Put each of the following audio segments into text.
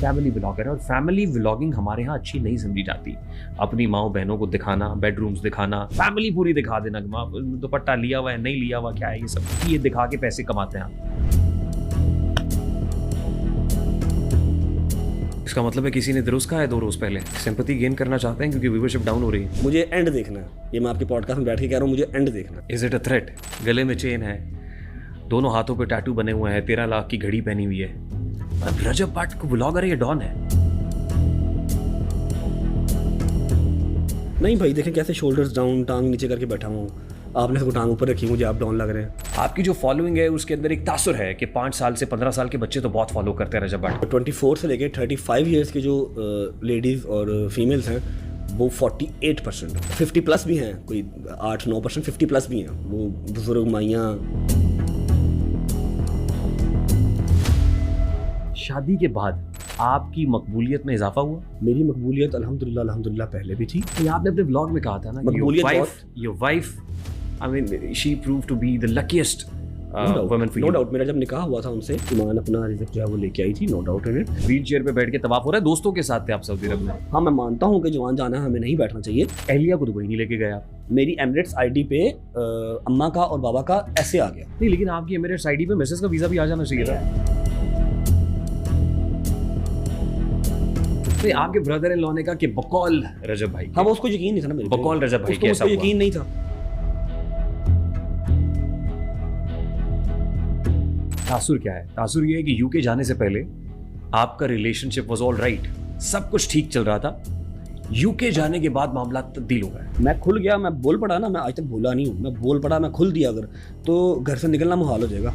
Family vlogger है और family vlogging हमारे यहाँ अच्छी नहीं समझी जाती। अपनी माँ बहनों को दिखाना, बेडरूम्स दिखाना, फैमिली पूरी दिखा देना, दुपट्टा लिया हुआ है नहीं लिया हुआ क्या है, ये सब ये दिखा के पैसे कमाते हैं आप। इसका मतलब है किसी ने दुरुस्त कहा है 2 रोज पहले, सिंपैथी गेन करना चाहते हैं क्योंकि व्यूअरशिप डाउन हो रही है। मुझे एंड देखना है, ये मैं आपके पॉडकास्ट में बैठ के कह रहा हूँ, मुझे एंड देखना है। Is it a threat? गले में चेन है, दोनों हाथों पे टैटू बने हुए हैं, 13 लाख की घड़ी पहनी हुई है। अब रजब भट्ट को व्लॉगर है या डॉन है? नहीं भाई, देखें कैसे शोल्डर्स डाउन, टांग नीचे करके बैठा हूँ, आपने सबको टांग ऊपर रखी, मुझे आप डाउन लग रहे हैं। आपकी जो फॉलोइंग है उसके अंदर एक तासुर है कि 5 साल से 15 साल के बच्चे तो बहुत फॉलो करते हैं रजब भट्ट। 24 से लेके 35 ईयर्स के जो लेडीज़ और फीमेल्स हैं वो 48%, 50 प्लस भी हैं, कोई 8-9%, 50 प्लस भी हैं, वो बुजुर्ग माइयाँ। शादी के बाद आपकी मकबूलियत में इजाफा हुआ? मेरी मकबूलियत अल्हम्दुलिल्लाह पहले भी थी। तो आपने अपने ब्लॉग में कहा था ना कि your wife I mean she proved to be the luckiest woman for you. No doubt, मेरा जब निकाह हुआ था उनसे, ईमान अपना रिज़्क जो है वो लेके आई थी, no doubt in it. Wheelchair पे बैठ के तवाफ हो रहा है, दोस्तों के साथ थे आप सऊदी अरब में? हाँ, मैं मानता हूँ कि जवान जाना है, हमें नहीं बैठना चाहिए। एहलिया को दुबई नहीं लेके गए आप? मेरी एमिरेट्स आईडी पे अम्मा का और बाबा का ऐसे आ गया। नहीं, लेकिन आपकी एमिरेट्स आईडी पे मिसेस का वीजा भी आ जाना चाहिए था। नहीं, आपके ब्रदर इन लॉ ने कहा कि बकौल रजब भाई। हाँ, वो उसको यकीन नहीं था ना मेरे पे। बकौल रजब भाई उसको कैसा हुआ? यकीन नहीं था। तासुर क्या है? तासुर ये है कि यूके जाने से पहले आपका रिलेशनशिप वाज ऑल राइट, सब कुछ ठीक चल रहा था। यूके जाने के बाद मामला तब्दील हो गया। मैं खुल गया, मैं बोल पड़ा ना, मैं आज तक बोला नहीं हूँ, मैं बोल पड़ा, मैं खुल दिया अगर, तो घर से निकलना मुहाल हो जाएगा।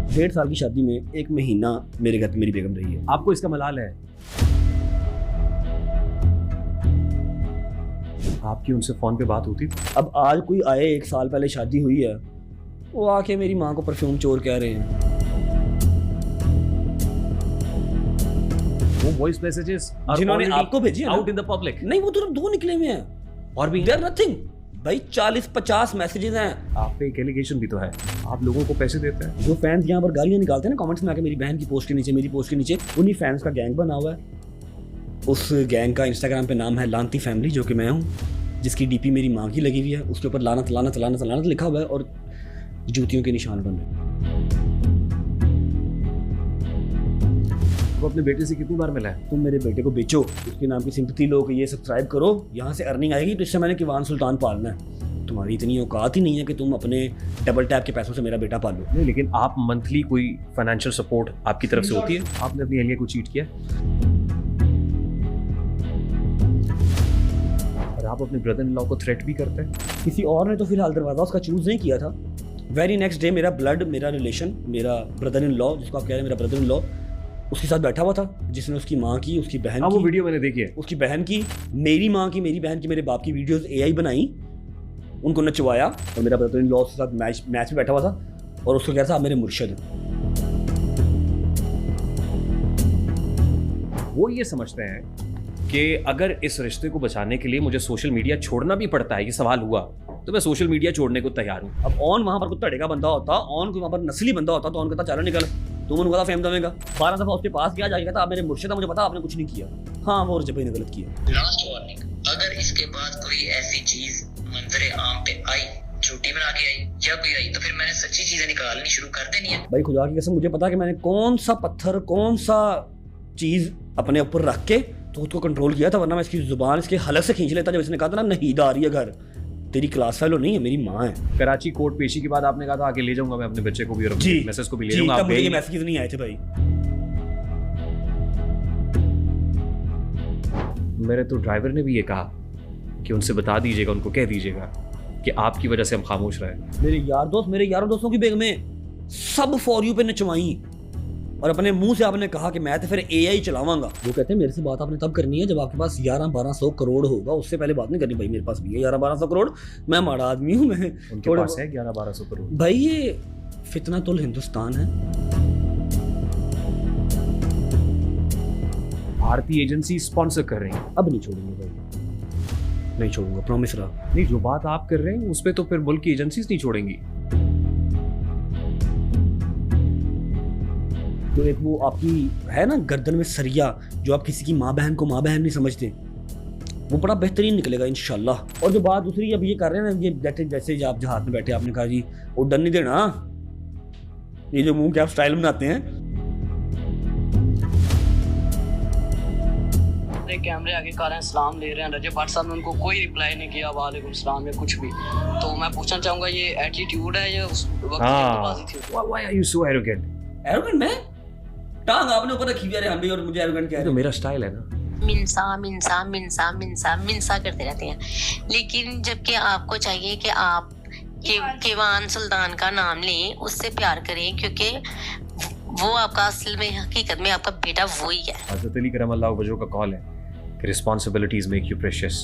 1.5 साल की शादी में 1 महीना मेरे घर पे मेरी बेगम रही है। आपको इसका मलाल है? आपकी उनसे फोन पे बात होती थी? अब आज कोई आए, 1 साल पहले शादी हुई है, वो आके मेरी माँ को परफ्यूम चोर कह रहे हैं। वो वॉइस मैसेजेस जिन्होंने आपको भेजी आउट इन द पब्लिक? नहीं, वो तो 2 निकले हुए हैं और भी देयर नथिंग भाई, 40-50 मैसेजेस हैं। आप पे एक एलिगेशन भी तो है, आप लोगों को पैसे देते हैं। जो फैंस यहाँ पर गालियाँ निकालते हैं ना कमेंट्स में आके, मेरी बहन की पोस्ट के नीचे, मेरी पोस्ट के नीचे, उन्हीं फैंस का गैंग बना हुआ है। उस गैंग का इंस्टाग्राम पे नाम है लानती फैमिली, जो कि मैं हूँ, जिसकी डीपी मेरी माँ की लगी हुई है, उसके ऊपर लानत लानत लानत लानत लिखा हुआ है और जूतियों के निशान बन रहे हैं। वो अपने बेटे से कितनी बार मिला है? तुम मेरे बेटे को बेचो, उसके नाम की सिंपैथी लो कि ये सब्सक्राइब करो, यहाँ से अर्निंग आएगी, तो इससे मैंने किवान सुल्तान पालना है। तुम्हारी इतनी औकात ही नहीं है कि तुम अपने डबल टैप के पैसों से मेरा बेटा पालो। नहीं, लेकिन आप मंथली कोई फाइनेंशियल सपोर्ट आपकी तरफ से होती है? आपने अपनी एहलिया को चीट किया और आप अपने ब्रदर इन लॉ को थ्रेट भी करते हैं? किसी और ने तो फिलहाल दरवाजा उसका चूज नहीं किया था। वेरी नेक्स्ट डे मेरा ब्लड, मेरा रिलेशन, मेरा ब्रदर इन लॉ, जिसको आप कह रहे हैं मेरा ब्रदर इन लॉ, उसके साथ बैठा हुआ था, जिसने उसकी माँ की, उसकी बहन की, वो वीडियो मैंने देखी है, उसकी बहन की, मेरी माँ की, मेरी बहन की, मेरे बाप की वीडियोस AI बनाई, उनको नचवाया, और मेरा ब्रदर इन लॉ के साथ मैच में बैठा हुआ था और उसको कह रहा था आप मेरे मुर्शिद हैं। वो ये समझते हैं कि अगर इस रिश्ते को बचाने के लिए मुझे सोशल मीडिया छोड़ना भी पड़ता है, ये सवाल हुआ, तो मैं सोशल मीडिया छोड़ने को तैयार हूँ। अब ऑन वहाँ पर कोई तड़े का बंदा होता, ऑन कोई वहाँ पर नस्ली बंदा होता, तो ऑन कहता चलो निकल, तुम उनको था फेम दमेगा। 12 दफा उसके पास गया, जाके कहता आप मेरे मुर्शिद हैं, मुझे पता आपने कुछ नहीं किया। हाँ, वो रजब भाई ने गलत किया। लास्ट वार्निंग, अगर इसके बाद कोई ऐसी चीज मंजरे आम पे आई, झूठी बना के आई या कोई आई, तो फिर मैंने सच्ची चीजें निकालनी शुरू कर देनी है। भाई खुदा की कसम, मुझे पता कि मैंने कौन सा पत्थर, कौन सा चीज अपने ऊपर रख के तो उसको कंट्रोल किया था, वरना मैं इसकी जुबान इसके हलक से खींच लेता। जब इसने कहा था ना नहीद आ रही है घर, तेरी क्लास फेलो नहीं है, मेरी माँ है। कराची कोर्ट पेशी के बाद आपने कहा था आके ले जाऊंगा मैं अपने बच्चे को भी और मैसेज को भी ले जाऊंगा। तब मुझे ये मैसेज नहीं आए थे भाई। मेरे तो ड्राइवर ने भी ये कहा कि उनसे बता दीजिएगा, उनको कह दीजिएगा कि आपकी वजह से हम खामोश रहे। मेरे यारों दोस्तों की बेगमें सब फॉर यू पे नचवाई और अपने मुंह से आपने कहा कि मैं तो फिर AI चलावांगा। वो कहते हैं मेरे से बात आपने तब करनी है जब आपके पास 1100-1200 करोड़ होगा, उससे पहले बात नहीं करनी। भाई मेरे पास भी है 1100-1200 करोड़, मैं माड़ा आदमी हूँ, मैं उनके पास है 1100-1200 करोड़। भाई ये फितनातुल हिंदुस्तान है। भारतीय एजेंसी स्पॉन्सर कर रही है। अब नहीं छोड़ूंगा भाई, नहीं छोड़ूंगा, प्रॉमिस रहा। नहीं, जो बात आप कर रहे हैं उस पर तो फिर मुल्क की एजेंसीज नहीं छोड़ेंगी। तो एक वो आपकी है ना गर्दन में सरिया, जो आप किसी की माँ बहन को माँ बहन नहीं समझते, वो बड़ा बेहतरीन निकलेगा इंशाल्लाह। और जो बात दूसरी अब ये कर रहे हैं ना, ये जैसे आप जहाज में बैठे आपने कहा जी वो डर नहीं देना, ये जो मुंह के आप स्टाइल बनाते हैं। कैमरे आगे कर रहे हैं, सलाम ले रहे हैं, रजब भट्ट साहब ने उनको कोई रिप्लाई नहीं किया, वालेकुम सलाम या कुछ भी। तो मैं पूछना चाहूंगा ये एटीट्यूड है या उस वक्त जल्दबाजी थी? Why are you so arrogant? Arrogant मैं? टांग आपने ऊपर रखी हुई है हम भी, और मुझे एरोगेंट कह ये रहे तो हैं। मेरा स्टाइल है ना। मिंसा करते रहते हैं, लेकिन जबकि आपको चाहिए कि आप केवान सुल्तान का नाम लें, उससे प्यार करें, क्योंकि वो आपका असल में हकीकत में आपका बेटा वही है। हज़रत अली करमल्लाहु वजहू का कॉल है कि रिस्पॉन्सिबिलिटीज मेक यू प्रेशियस।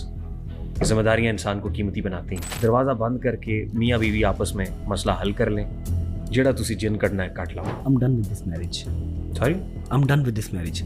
जिम्मेदारियां इंसान को कीमती बनाती हैं। दरवाज़ा बंद करके मियाँ बीवी आपस में मसला हल कर लें, जेड़ा तुसी जिन कटना है cut low. I'm done with this marriage. Sorry, I'm done with this marriage.